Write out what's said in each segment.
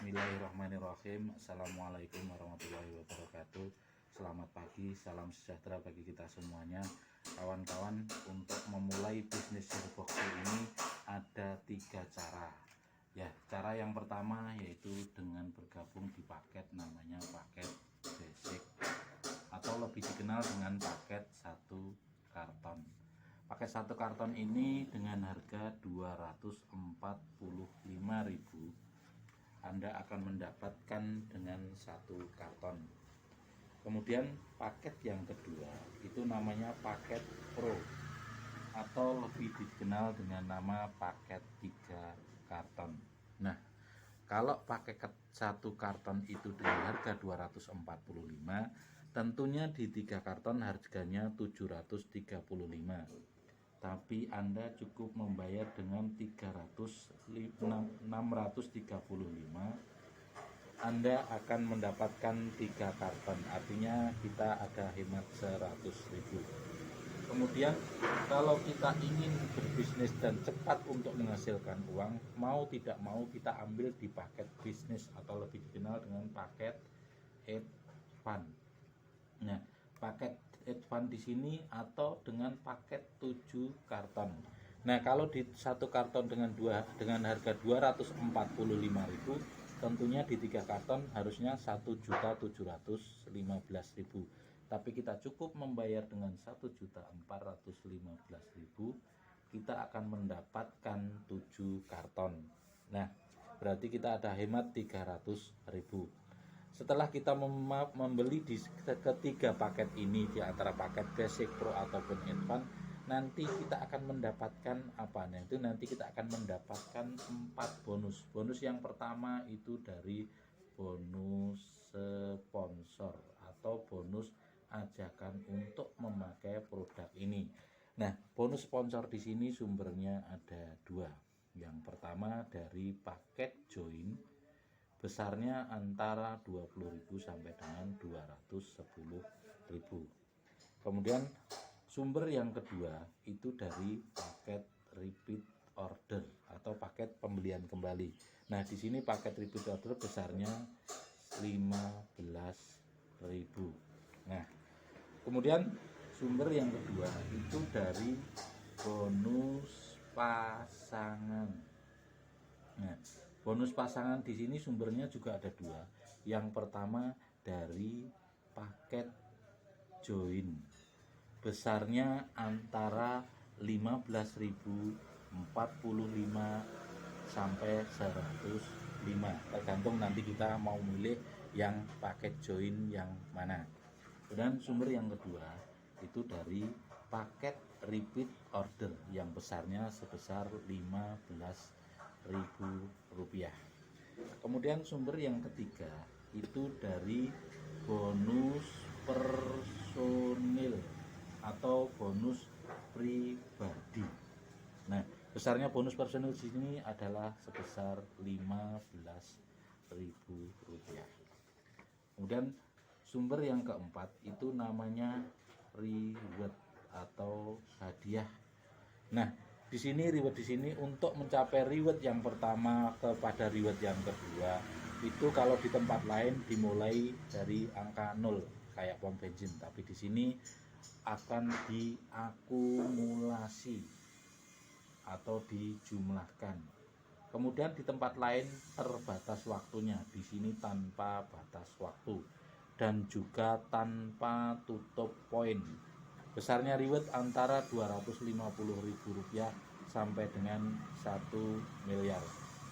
Bismillahirrahmanirrahim. Assalamualaikum warahmatullahi wabarakatuh. Selamat pagi, salam sejahtera bagi kita semuanya. Kawan-kawan, untuk memulai bisnis Shirebox ini ada 3 cara. Ya, cara yang pertama yaitu dengan bergabung di paket namanya paket basic atau lebih dikenal dengan paket 1 karton. Paket 1 karton ini dengan harga 245.000 Anda akan mendapatkan dengan 1 karton. Kemudian paket yang kedua itu namanya paket Pro atau lebih dikenal dengan nama paket 3 karton. Nah, kalau paket 1 karton itu dengan harga 245, tentunya di 3 karton harganya 735. Tapi Anda cukup membayar dengan 635, Anda akan mendapatkan 3 karton, artinya kita ada hemat 100.000. Kemudian kalau kita ingin berbisnis dan cepat untuk menghasilkan uang, mau tidak mau kita ambil di paket bisnis atau lebih dikenal dengan paket advance. Nah, paket advance di sini atau dengan paket 7 karton. Nah, kalau di 1 karton dengan harga 245.000, tentunya di 3 karton harusnya 1.715.000. Tapi kita cukup membayar dengan 1.415.000, kita akan mendapatkan 7 karton. Nah, berarti kita ada hemat 300.000. Setelah kita membeli di ketiga paket ini, di antara paket basic, pro ataupun advance, nanti kita akan mendapatkan apa? Nah, itu nanti kita akan mendapatkan 4 bonus. Bonus yang pertama itu dari bonus sponsor atau bonus ajakan untuk memakai produk ini. Nah, bonus sponsor di sini sumbernya ada 2. Yang pertama dari paket join, besarnya antara 20.000 sampai dengan 210.000. Kemudian sumber yang kedua itu dari paket repeat order atau paket pembelian kembali. Nah, di sini paket repeat order besarnya 15.000. Nah, kemudian sumber yang kedua itu dari bonus pasangan. Nah, bonus pasangan di sini sumbernya juga ada 2. Yang pertama dari paket join, besarnya antara 15.000, 45 sampai 105. Tergantung nanti kita mau milih yang paket join yang mana. Dan sumber yang kedua itu dari paket repeat order yang besarnya sebesar 15.000 rupiah. Kemudian sumber yang ketiga itu dari bonus personil atau bonus pribadi. Nah, besarnya bonus personil di sini adalah sebesar 15.000 rupiah. Kemudian sumber yang keempat itu namanya reward atau hadiah. Nah, di sini reward di sini untuk mencapai reward yang pertama kepada reward yang kedua itu kalau di tempat lain dimulai dari angka 0 kayak pom bensin, tapi di sini akan diakumulasi atau dijumlahkan. Kemudian di tempat lain terbatas waktunya, di sini tanpa batas waktu dan juga tanpa tutup poin. Besarnya reward antara 250.000 rupiah sampai dengan 1 miliar.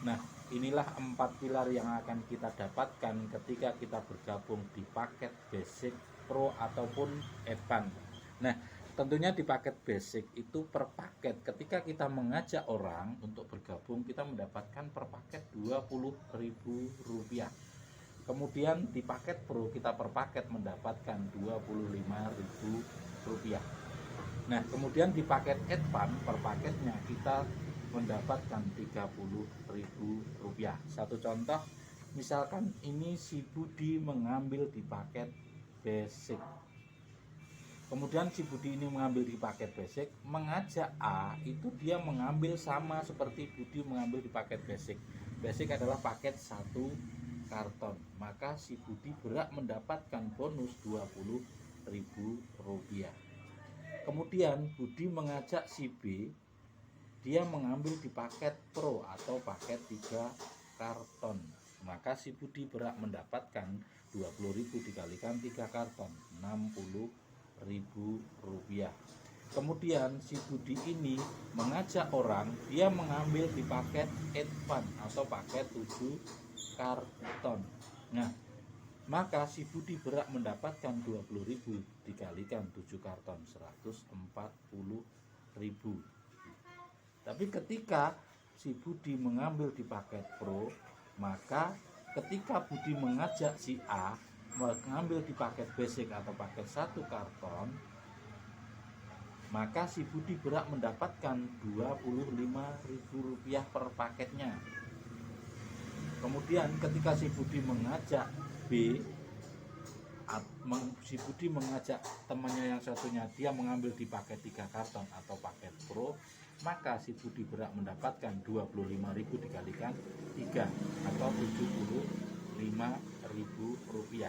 Nah, inilah 4 pilar yang akan kita dapatkan ketika kita bergabung di paket basic, pro ataupun advance. Nah, tentunya di paket basic itu per paket ketika kita mengajak orang untuk bergabung, kita mendapatkan per paket 20.000 rupiah. Kemudian di paket pro kita per paket mendapatkan 25.000 rupiah. Nah, kemudian di paket advance per paketnya kita mendapatkan 30.000 rupiah. Satu contoh, misalkan ini si Budi mengambil di paket basic. Kemudian si Budi ini mengambil di paket basic, mengajak A itu dia mengambil sama seperti Budi mengambil di paket basic. basic adalah paket 1 karton, maka si Budi berhak mendapatkan bonus Rp20.000. Kemudian Budi mengajak si B, dia mengambil di paket Pro atau paket 3 karton, maka si Budi berhak mendapatkan 20.000 dikalikan 3 karton, Rp60.000. Kemudian si Budi ini mengajak orang, dia mengambil di paket Advance atau paket 7 karton. Nah, maka si Budi berhak mendapatkan 20.000 dikalikan 7 karton, 140.000. Tapi ketika si Budi mengambil di paket Pro, maka ketika Budi mengajak si A mengambil di paket basic atau paket 1 karton, maka si Budi berhak mendapatkan Rp25.000 per paketnya. Kemudian ketika si Budi mengajak B, si Budi mengajak temannya yang satunya, dia mengambil di paket 3 karton atau paket Pro, maka si Budi berhak mendapatkan 25.000 dikalikan 3 atau Rp75.000.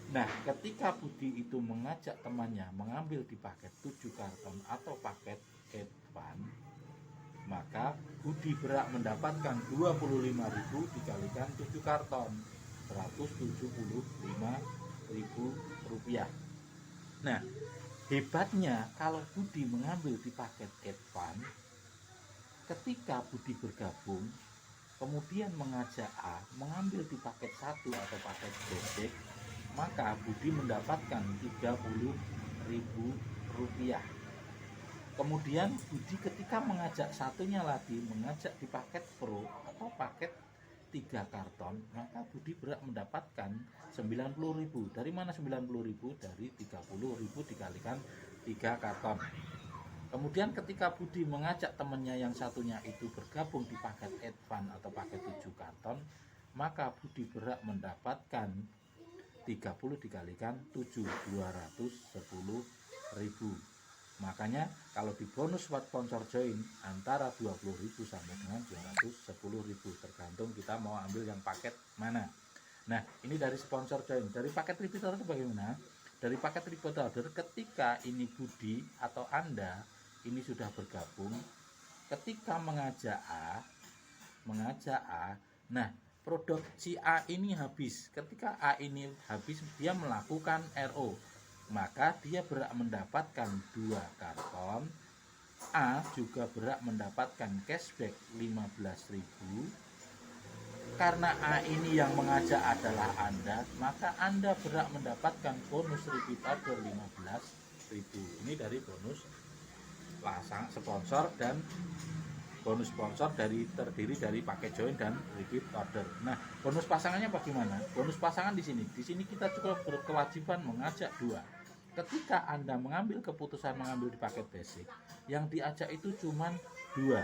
Nah, ketika Budi itu mengajak temannya mengambil di paket 7 karton atau paket Advance, maka Budi berhak mendapatkan 25.000 dikalikan 7 karton, Rp175.000. Nah, hebatnya kalau Budi mengambil di paket Advance, ketika Budi bergabung kemudian mengajak A mengambil di paket 1 atau paket basic, maka Budi mendapatkan Rp30.000. Kemudian Budi ketika mengajak satunya lagi mengajak di paket Pro atau paket 3 karton, maka Budi berhak mendapatkan 90.000. Dari mana 90.000? Dari 30.000 dikalikan 3 karton. Kemudian ketika Budi mengajak temannya yang satunya itu bergabung di paket Advance atau paket 7 karton, maka Budi berhak mendapatkan 30 dikalikan 7, 210.000. Makanya kalau di bonus buat sponsor join antara 20.000 sampai dengan 210.000, tergantung kita mau ambil yang paket mana. Nah, ini dari sponsor join. Dari paket repeat order bagaimana? Dari paket repeat order, ketika ini Budi atau Anda ini sudah bergabung, ketika mengajak A, nah produk si A ini habis. Ketika A ini habis, dia melakukan RO, maka dia berhak mendapatkan 2 karton. A juga berhak mendapatkan cashback 15.000. Karena A ini yang mengajak adalah Anda, maka Anda berhak mendapatkan bonus repeat order 15.000. Ini dari bonus pasang sponsor, dan bonus sponsor terdiri dari paket join dan repeat order. Nah, bonus pasangannya bagaimana? Bonus pasangan di sini kita cukup berkewajiban mengajak 2. Ketika Anda mengambil keputusan mengambil di paket basic, yang diajak itu cuma 2.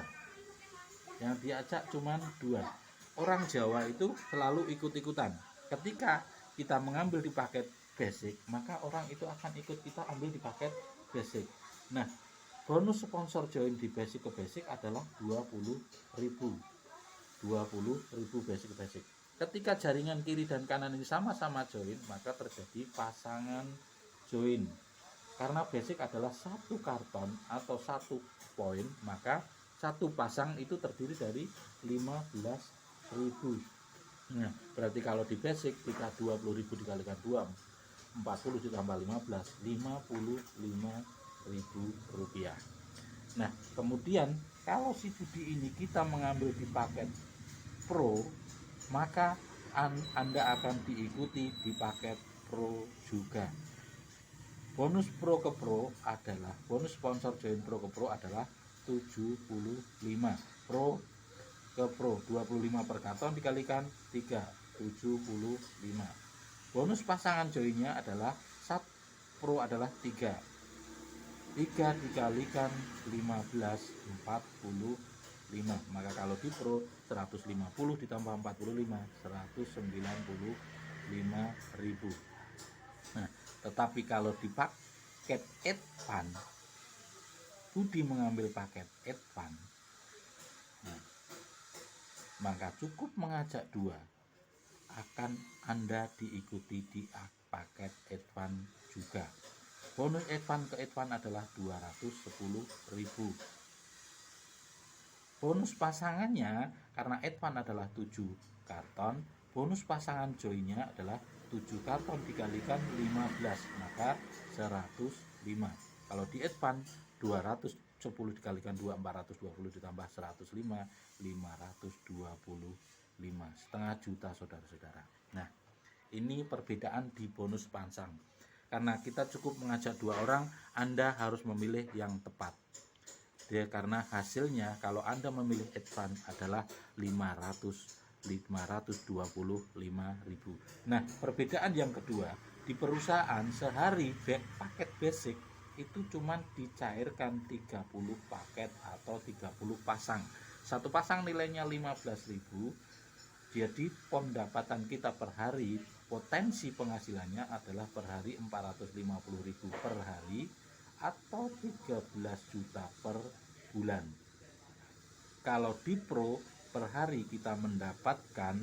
Yang diajak cuma 2. Orang Jawa itu selalu ikut-ikutan. Ketika kita mengambil di paket basic, maka orang itu akan ikut kita ambil di paket basic. Nah, bonus sponsor join di basic ke basic adalah 20.000. 20.000 basic ke basic. Ketika jaringan kiri dan kanan ini sama-sama join, maka terjadi pasangan join. Karena basic adalah 1 karton atau 1 poin, maka 1 pasang itu terdiri dari 15.000. Nah, berarti kalau di basic kita 20.000 dikalikan 2, 40 ditambah 15, Rp55.000. Nah, kemudian kalau si Budi ini kita mengambil di paket Pro, maka Anda akan diikuti di paket Pro juga. Bonus Pro ke Pro adalah, bonus sponsor join Pro ke Pro adalah 75. Pro ke Pro 25 per karton dikalikan 3, 75. Bonus pasangan joinnya adalah Pro adalah 3 dikalikan 15, 45. Maka kalau di Pro 150 ditambah 45, 195.000. Nah, tetapi kalau di paket Advance, Budi mengambil paket Advance, maka cukup mengajak 2 akan Anda diikuti di paket advance juga. Bonus advance ke advance adalah 210.000. Bonus pasangannya karena advance adalah 7 karton, bonus pasangan joinnya adalah 7 karton dikalikan 15, maka 105. Kalau di advance 210 dikalikan 2, 420 ditambah 105, 525, setengah juta saudara-saudara. Nah, ini perbedaan di bonus pasang. Karena kita cukup mengajak 2 orang, Anda harus memilih yang tepat. Karena hasilnya kalau Anda memilih advance adalah 525.000. Nah, perbedaan yang kedua, di perusahaan sehari paket basic itu cuma dicairkan 30 paket atau 30 pasang. Satu pasang nilainya 15.000. Jadi pendapatan kita per hari, potensi penghasilannya adalah per hari 450.000 per hari atau 13 juta per bulan. Kalau di Pro per hari kita mendapatkan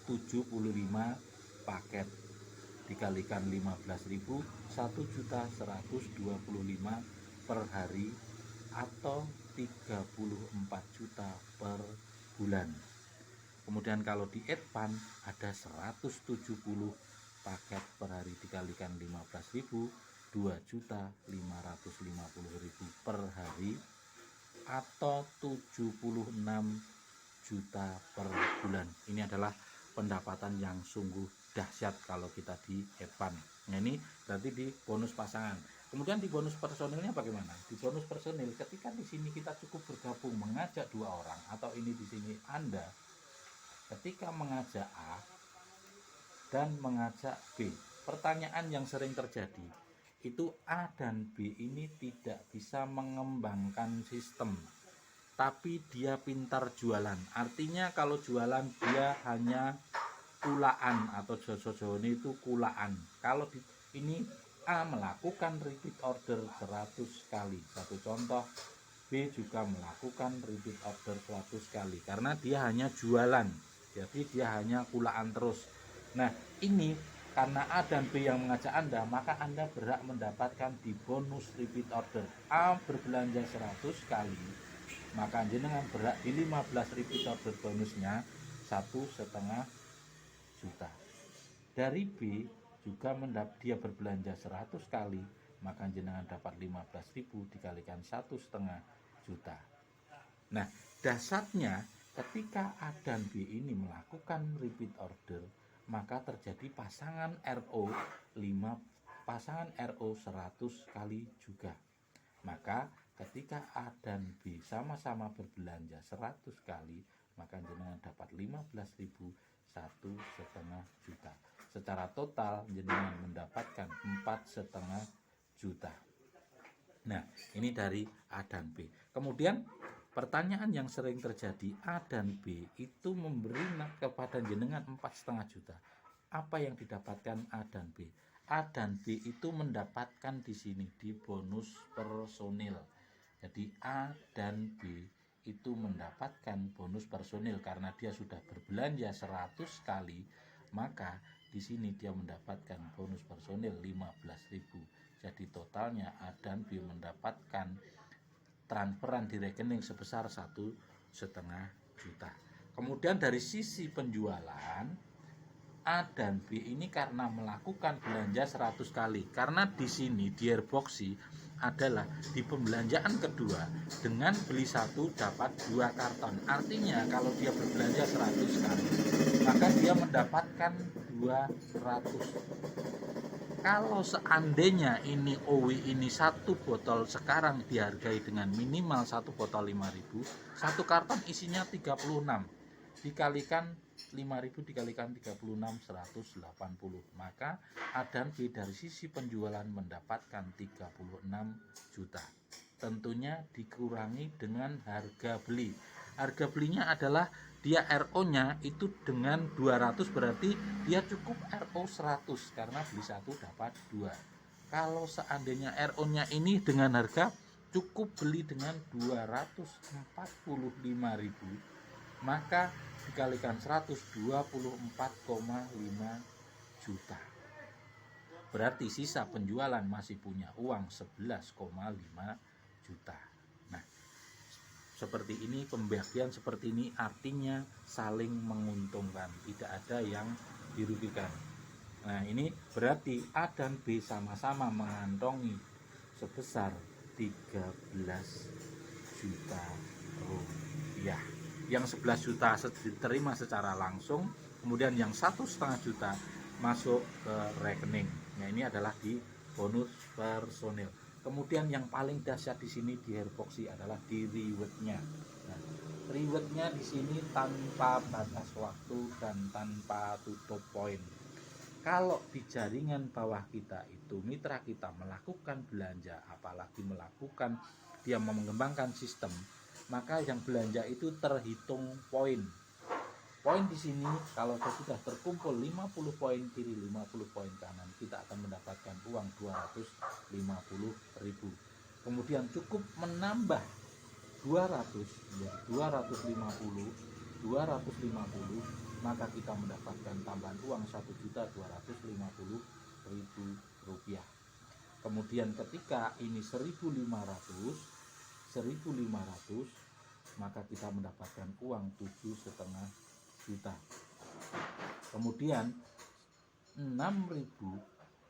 75 paket dikalikan 15.000, 1.125 per hari atau 34 juta per bulan. Kemudian kalau di advance ada 170 paket per hari dikalikan 15.000, 2.550.000 per hari atau 76 juta per bulan. Ini adalah pendapatan yang sungguh dahsyat kalau kita di advance. Nah, ini berarti di bonus pasangan. Kemudian di bonus personilnya bagaimana? Di bonus personil ketika di sini kita cukup bergabung mengajak 2 orang atau ini di sini Anda ketika mengajak A dan mengajak B. Pertanyaan yang sering terjadi itu A dan B ini tidak bisa mengembangkan sistem, tapi dia pintar jualan. Artinya kalau jualan dia hanya kulaan atau Jawa itu kulaan. Kalau ini A melakukan repeat order 100 kali, satu contoh. B juga melakukan repeat order 100 kali karena dia hanya jualan, jadi dia hanya kulaan terus. Nah, ini karena A dan B yang mengajak Anda, maka Anda berhak mendapatkan di bonus repeat order. A berbelanja 100 kali, maka jenengan berhak di 15 repeat order bonusnya 1,5 juta. Dari B juga dia berbelanja 100 kali, maka jenengan dapat 15.000 dikalikan 1,5 juta. Nah, dasarnya ketika A dan B ini melakukan repeat order, maka terjadi pasangan RO 100 kali juga. Maka ketika A dan B sama-sama berbelanja 100 kali, maka jenengan dapat 15.000, 1,5 juta. Secara total jenengan mendapatkan 4,5 juta. Nah, ini dari A dan B. Kemudian pertanyaan yang sering terjadi, A dan B itu memberi kepada jenengan 4,5 juta. Apa yang didapatkan A dan B? A dan B itu mendapatkan di sini di bonus personil. Jadi A dan B itu mendapatkan bonus personil karena dia sudah berbelanja 100 kali, maka di sini dia mendapatkan bonus personil 15.000. Jadi totalnya A dan B mendapatkan transferan di rekening sebesar 1,5 juta. Kemudian dari sisi penjualan, A dan B ini karena melakukan belanja 100 kali. Karena di sini di Airboxy adalah di pembelanjaan kedua dengan beli 1 dapat 2 karton. Artinya kalau dia berbelanja 100 kali, maka dia mendapatkan 200. Kalau seandainya ini OW ini satu botol sekarang dihargai dengan minimal satu botol 5.000, satu karton isinya 36. Dikalikan 5.000 dikalikan 36, 180. Maka A dan B dari sisi penjualan mendapatkan 36 juta. Tentunya dikurangi dengan harga beli. Harga belinya adalah dia RO-nya itu dengan 200, berarti dia cukup RO 100 karena beli 1 dapat 2. Kalau seandainya RO-nya ini dengan harga cukup beli dengan 245.000, maka dikalikan 100 24,5 juta. Berarti sisa penjualan masih punya uang 11,5 juta. Nah, seperti ini, pembagian seperti ini artinya saling menguntungkan, tidak ada yang dirugikan. Nah, ini berarti A dan B sama-sama mengantongi sebesar 13 juta rupiah. Yang 11 juta diterima secara langsung, kemudian yang 1,5 juta masuk ke rekening. Nah, ini adalah di bonus personil. Kemudian yang paling dahsyat di sini di Hairboxy adalah di rewardnya. Nah, rewardnya di sini tanpa batas waktu dan tanpa tutup poin. Kalau di jaringan bawah kita itu mitra kita melakukan belanja, apalagi melakukan dia mengembangkan sistem, maka yang belanja itu terhitung poin. Poin di sini kalau sudah terkumpul 50 poin kiri, 50 poin kanan, kita akan mendapatkan uang 250.000. Kemudian cukup menambah 200 menjadi 250, maka kita mendapatkan tambahan uang 1.250.000 rupiah. Kemudian ketika ini 1.500, maka kita mendapatkan uang 7,5 juta. Kemudian 6.000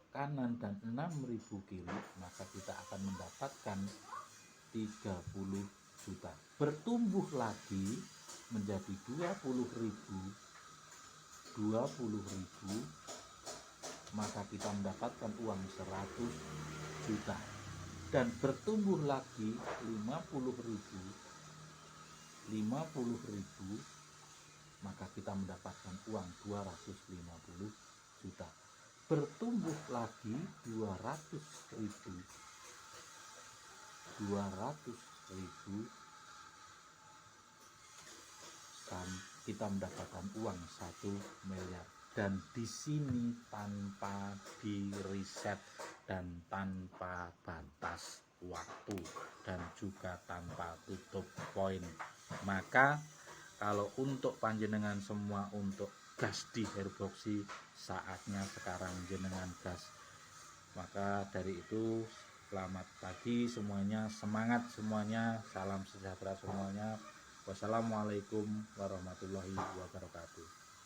kanan dan 6.000 kiri, maka kita akan mendapatkan 30 juta. Bertumbuh lagi menjadi 20.000, maka kita mendapatkan uang 100 juta. Dan bertumbuh lagi 50.000, maka kita mendapatkan uang 250 juta. Bertumbuh lagi 200.000, kita mendapatkan uang 1 miliar. Dan di sini tanpa di reset dan tanpa batas waktu dan juga tanpa tutup poin. Maka kalau untuk panjenengan semua untuk gas di Hairboxy, saatnya sekarang jenengan gas. Maka dari itu, selamat pagi semuanya, semangat semuanya, salam sejahtera semuanya. Wassalamualaikum warahmatullahi wabarakatuh.